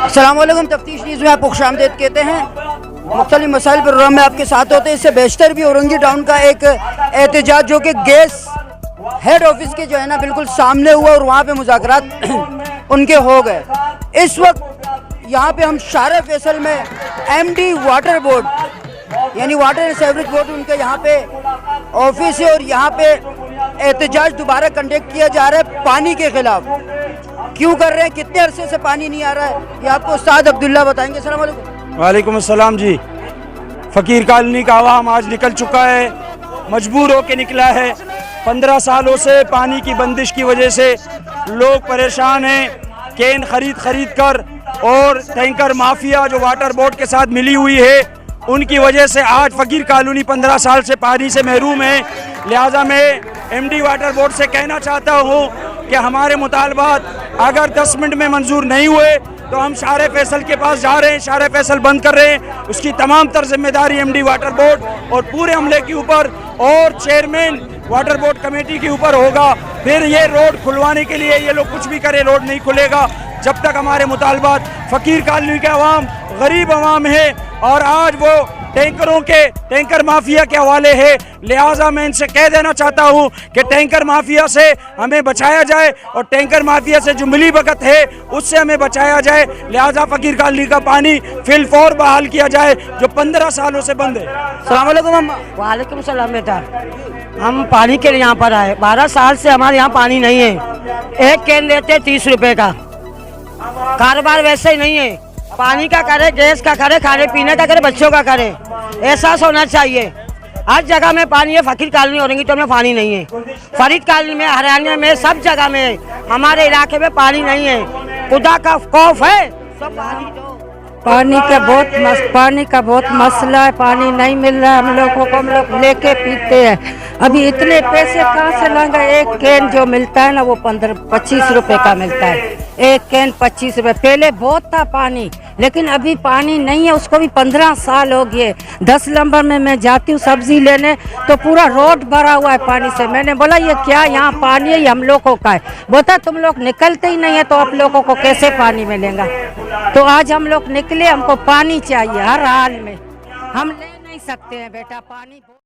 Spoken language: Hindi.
अस्सलामुअलैकुम। तफ्तीश न्यूज़ में आपको खुशामदीद कहते हैं। मुख्तलिफ मसाइल प्रोग्राम में आपके साथ होते हैं। इससे बेशतर भी औरंगी टाउन का एक एहतजाज जो कि गैस हेड ऑफिस के जो है ना बिल्कुल सामने हुआ और वहाँ पे मुज़ाकरात उनके हो गए। इस वक्त यहाँ पे हम शारे फैसल में एमडी वाटर बोर्ड यानी वाटर एंड सीवरेज बोर्ड उनके यहाँ पे ऑफिस है और यहाँ पे एहतजाज दोबारा कंडक्ट किया जा रहा है पानी के खिलाफ। क्यों कर रहे हैं, कितने अरसे से पानी नहीं आ रहा है, ये आपको उस्ताद अब्दुल्ला बताएंगे। अस्सलाम वालेकुम। वालेकुम अस्सलाम जी। फ़कीर कॉलोनी का आवाम आज निकल चुका है, मजबूर होकर निकला है। 15 सालों से पानी की बंदिश की वजह से लोग परेशान हैं। कैन खरीद कर और टैंकर माफिया जो वाटर बोर्ड के साथ मिली हुई है उनकी वजह से आज फ़कीर कॉलोनी 15 साल से पानी से महरूम है। लिहाजा मैं एमडी वाटर बोर्ड से कहना चाहता हूँ कि हमारे मुतालबात अगर 10 मिनट में मंजूर नहीं हुए तो हम शारे फैसल के पास जा रहे हैं, शारे फैसल बंद कर रहे हैं। उसकी तमाम तर जिम्मेदारी एमडी वाटर बोर्ड और पूरे अमले के ऊपर और चेयरमैन वाटर बोर्ड कमेटी के ऊपर होगा। फिर ये रोड खुलवाने के लिए ये लोग कुछ भी करें, रोड नहीं खुलेगा जब तक हमारे मुतालबात। फ़कीर कॉलोनी के अवाम गरीब अवाम है और आज वो टैंकर माफिया के हवाले है। लिहाजा मैं इनसे कह देना चाहता हूँ कि टैंकर माफिया से हमें बचाया जाए और टैंकर माफिया से जो मिली भगत है उससे हमें बचाया जाए। लिहाजा फ़कीर कॉलोनी का पानी फिलफौर बहाल किया जाए जो 15 सालों से बंद है। अस्सलाम वालेकुम अम्मा। वालेकुम सलाम बेटा, हम पानी के लिए यहाँ पर आए। 12 साल से हमारे यहाँ पानी नहीं है। एक कैन लेते हैं 30 रुपए का। कारोबार वैसे ही नहीं है। पानी का करे, गैस का करे, खाने पीने का करे, बच्चों का करे। एहसास होना चाहिए। हर जगह में पानी है, फ़कीर कॉलोनी औरंगी टाउन में पानी नहीं है। फरीद कॉलोनी में, हरियाणा में, सब जगह में है। हमारे इलाके में पानी नहीं है। खुदा का खौफ है, सब पानी दो। पानी का बहुत मसला है। पानी नहीं मिल रहा है हम लोगों को, हम लोग लेके पीते हैं। अभी इतने पैसे कहाँ से लाएंगे। एक कैन जो मिलता है ना वो 15-25 रुपए का मिलता है। एक कैन 25 रुपए। पहले बहुत था पानी, लेकिन अभी पानी नहीं है। उसको भी 15 साल हो गए। 10 नंबर में मैं जाती हूँ सब्जी लेने तो पूरा रोड भरा हुआ है पानी से। मैंने बोला ये क्या यहाँ पानी है, ये हम लोगों का है। बोलता तुम लोग निकलते ही नहीं है तो आप लोगों को कैसे पानी मिलेगा। तो आज हम लोग निकले, हमको पानी चाहिए हर हाल में। हम ले नहीं सकते हैं बेटा पानी।